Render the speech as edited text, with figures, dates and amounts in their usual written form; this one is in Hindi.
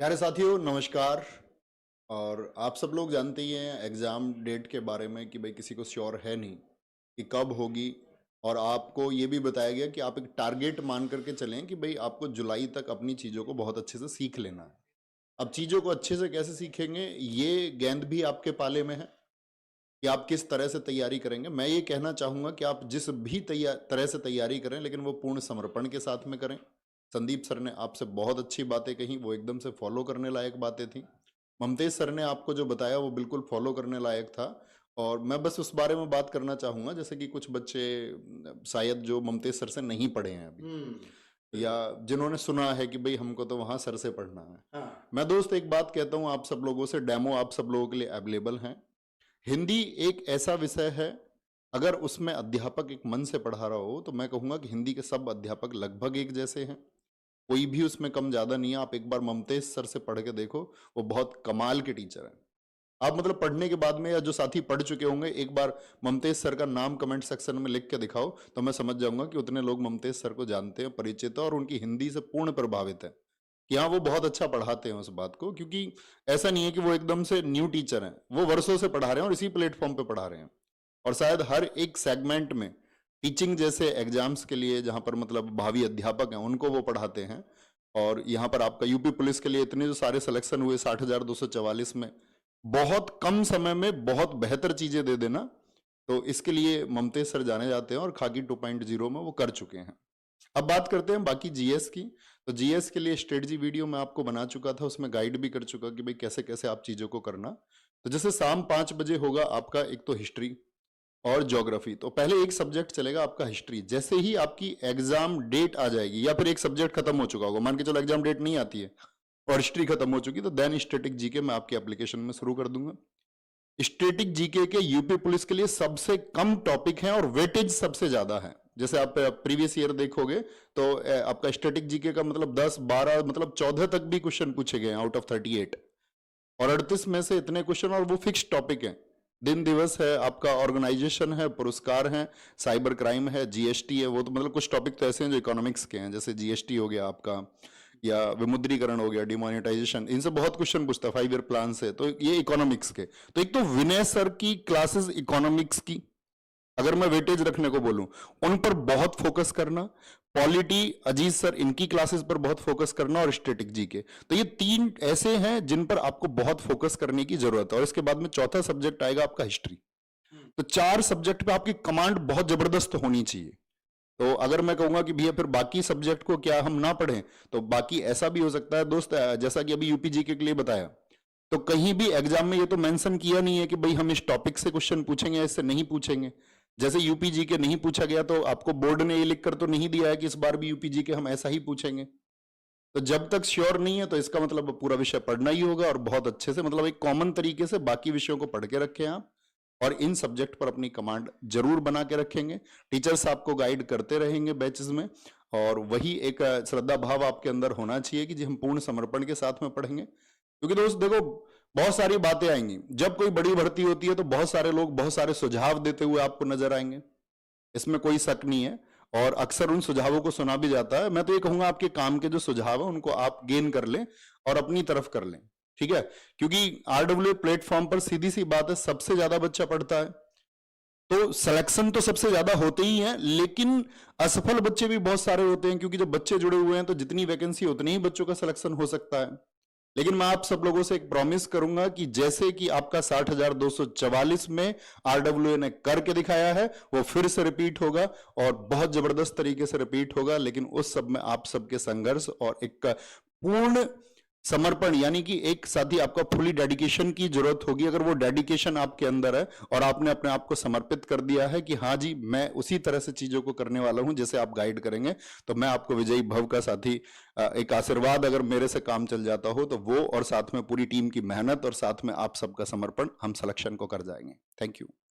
प्यारे साथियों नमस्कार। और आप सब लोग जानते ही हैं एग्ज़ाम डेट के बारे में कि भाई किसी को श्योर है नहीं कि कब होगी। और आपको ये भी बताया गया कि आप एक टारगेट मान करके चलें कि भाई आपको जुलाई तक अपनी चीज़ों को बहुत अच्छे से सीख लेना है। अब चीज़ों को अच्छे से कैसे सीखेंगे ये गेंद भी आपके पाले में है कि आप किस तरह से तैयारी करेंगे। मैं ये कहना चाहूँगा कि आप जिस भी तरह से तैयारी करें लेकिन वो पूर्ण समर्पण के साथ में करें। संदीप सर ने आपसे बहुत अच्छी बातें कही, वो एकदम से फॉलो करने लायक बातें थी। ममतेज सर ने आपको जो बताया वो बिल्कुल फॉलो करने लायक था। और मैं बस उस बारे में बात करना चाहूँगा जैसे कि कुछ बच्चे शायद जो ममतेज सर से नहीं पढ़े हैं अभी, या जिन्होंने सुना है कि भाई हमको तो वहाँ सर से पढ़ना है। हाँ। मैं दोस्त एक बात कहता हूँ आप सब लोगों से, डेमो आप सब लोगों के लिए अवेलेबल हैं। हिंदी एक ऐसा विषय है, अगर उसमें अध्यापक एक मन से पढ़ा रहा हो तो मैं कहूँगा कि हिंदी के सब अध्यापक लगभग एक जैसे हैं, कोई भी उसमें कम ज़्यादा नहीं है। आप एक बार ममतेज सर से पढ़ के देखो, वो बहुत कमाल के टीचर हैं। आप मतलब पढ़ने के बाद में या जो साथी पढ़ चुके होंगे एक बार ममतेज सर का नाम कमेंट सेक्शन में लिख के दिखाओ तो मैं समझ जाऊंगा कि उतने लोग ममतेज सर को जानते हैं, परिचित है और उनकी हिंदी से पूर्ण प्रभावित है कि हाँ वो बहुत अच्छा पढ़ाते हैं उस बात को। क्योंकि ऐसा नहीं है कि वो एकदम से न्यू टीचर हैं, वो वर्षों से पढ़ा रहे हैं और इसी प्लेटफॉर्म पे पढ़ा रहे हैं। और शायद हर एक सेगमेंट में टीचिंग जैसे एग्जाम्स के लिए जहाँ पर मतलब भावी अध्यापक हैं उनको वो पढ़ाते हैं। और यहाँ पर आपका यूपी पुलिस के लिए इतने जो सारे सिलेक्शन हुए 60,244 में, बहुत कम समय में बहुत बेहतर चीजें दे देना, तो इसके लिए ममतेज सर जाने जाते हैं और खाकी 2.0 में वो कर चुके हैं। अब बात करते हैं बाकी जीएस की। तो जीएस के लिए स्ट्रेटजी वीडियो मैं आपको बना चुका था, उसमें गाइड भी कर चुका कि भाई कैसे कैसे आप चीजों को करना। तो जैसे शाम 5 बजे होगा आपका एक तो हिस्ट्री और ज्योग्राफी। तो पहले एक सब्जेक्ट चलेगा आपका हिस्ट्री। जैसे ही आपकी एग्जाम डेट आ जाएगी या फिर एक सब्जेक्ट खत्म हो चुका होगा, मान के चलो एग्जाम डेट नहीं आती है और हिस्ट्री खत्म हो चुकी, तो देन स्टैटिक जीके मैं आपके एप्लीकेशन में शुरू कर दूंगा। स्टैटिक जीके के यूपी पुलिस के लिए सबसे कम टॉपिक हैं और वेटेज सबसे ज्यादा है। जैसे आप प्रीवियस ईयर देखोगे तो आपका स्टैटिक जीके का मतलब 10 12 मतलब 14 तक भी क्वेश्चन पूछे गए आउट ऑफ 38, और 38 में से इतने क्वेश्चन और वो फिक्स टॉपिक है। दिन दिवस है आपका, ऑर्गेनाइजेशन है, पुरस्कार है, साइबर क्राइम है, जीएसटी है। वो तो मतलब कुछ टॉपिक तो ऐसे हैं जो इकोनॉमिक्स के हैं, जैसे जीएसटी हो गया आपका, या विमुद्रीकरण हो गया, डिमोनेटाइजेशन, इनसे बहुत क्वेश्चन पूछता है 5 ईयर प्लान से। तो ये इकोनॉमिक्स के, तो एक तो विनय सर की क्लासेस इकोनॉमिक्स की अगर मैं वेटेज रखने को बोलूं उन पर बहुत फोकस करना, पॉलिटी अजीत सर इनकी क्लासेस पर बहुत फोकस करना, और स्टैटिक जीके। तो ये तीन ऐसे हैं जिन पर आपको बहुत फोकस करने की जरूरत है। और इसके बाद में चौथा सब्जेक्ट आएगा आपका हिस्ट्री। तो 4 सब्जेक्ट पे आपकी कमांड बहुत जबरदस्त होनी चाहिए। तो अगर मैं कहूंगा कि भैया फिर बाकी सब्जेक्ट को क्या हम ना पढ़ें, तो बाकी ऐसा भी हो सकता है दोस्त, जैसा कि अभी यूपी जीके के लिए बताया, तो कहीं भी एग्जाम में ये तो मेंशन किया नहीं है कि भाई हम इस टॉपिक से क्वेश्चन पूछेंगे, इससे नहीं पूछेंगे। जैसे यूपीजी के नहीं पूछा गया तो आपको बोर्ड ने ये लिखकर तो नहीं दिया है कि इस बार भी यूपीजी के हम ऐसा ही पूछेंगे। तो जब तक श्योर नहीं है तो इसका मतलब पूरा विषय पढ़ना ही होगा और बहुत अच्छे से, मतलब एक कॉमन तरीके से बाकी विषयों को पढ़ के रखें आप, और इन सब्जेक्ट पर अपनी कमांड जरूर बना के रखेंगे। टीचर्स आपको गाइड करते रहेंगे बैचेस में, और वही एक श्रद्धा भाव आपके अंदर होना चाहिए कि जी हम पूर्ण समर्पण के साथ में पढ़ेंगे। क्योंकि दोस्त देखो, बहुत सारी बातें आएंगी, जब कोई बड़ी भर्ती होती है तो बहुत सारे लोग बहुत सारे सुझाव देते हुए आपको नजर आएंगे, इसमें कोई शक नहीं है। और अक्सर उन सुझावों को सुना भी जाता है। मैं तो ये कहूंगा आपके काम के जो सुझाव है उनको आप गेन कर लें और अपनी तरफ कर लें, ठीक है। क्योंकि आरडब्ल्यू प्लेटफॉर्म पर सीधी सी बात है, सबसे ज्यादा बच्चा पढ़ता है, तो सिलेक्शन तो सबसे ज्यादा होते ही है, लेकिन असफल बच्चे भी बहुत सारे होते हैं। क्योंकि जब बच्चे जुड़े हुए हैं तो जितनी वैकेंसी उतनी ही बच्चों का सिलेक्शन हो सकता है। लेकिन मैं आप सब लोगों से एक प्रॉमिस करूंगा कि जैसे कि आपका 60,244 में आरडब्ल्यूए ने करके दिखाया है, वो फिर से रिपीट होगा और बहुत जबरदस्त तरीके से रिपीट होगा। लेकिन उस सब में आप सबके संघर्ष और एक पूर्ण समर्पण, यानी कि एक साथी आपका फुली डेडिकेशन की जरूरत होगी। अगर वो डेडिकेशन आपके अंदर है और आपने अपने आप को समर्पित कर दिया है कि हाँ जी मैं उसी तरह से चीजों को करने वाला हूं जैसे आप गाइड करेंगे, तो मैं आपको विजयी भव का साथी, एक आशीर्वाद अगर मेरे से काम चल जाता हो तो वो, और साथ में पूरी टीम की मेहनत और साथ में आप सबका समर्पण, हम सिलेक्शन को कर जाएंगे। Thank you.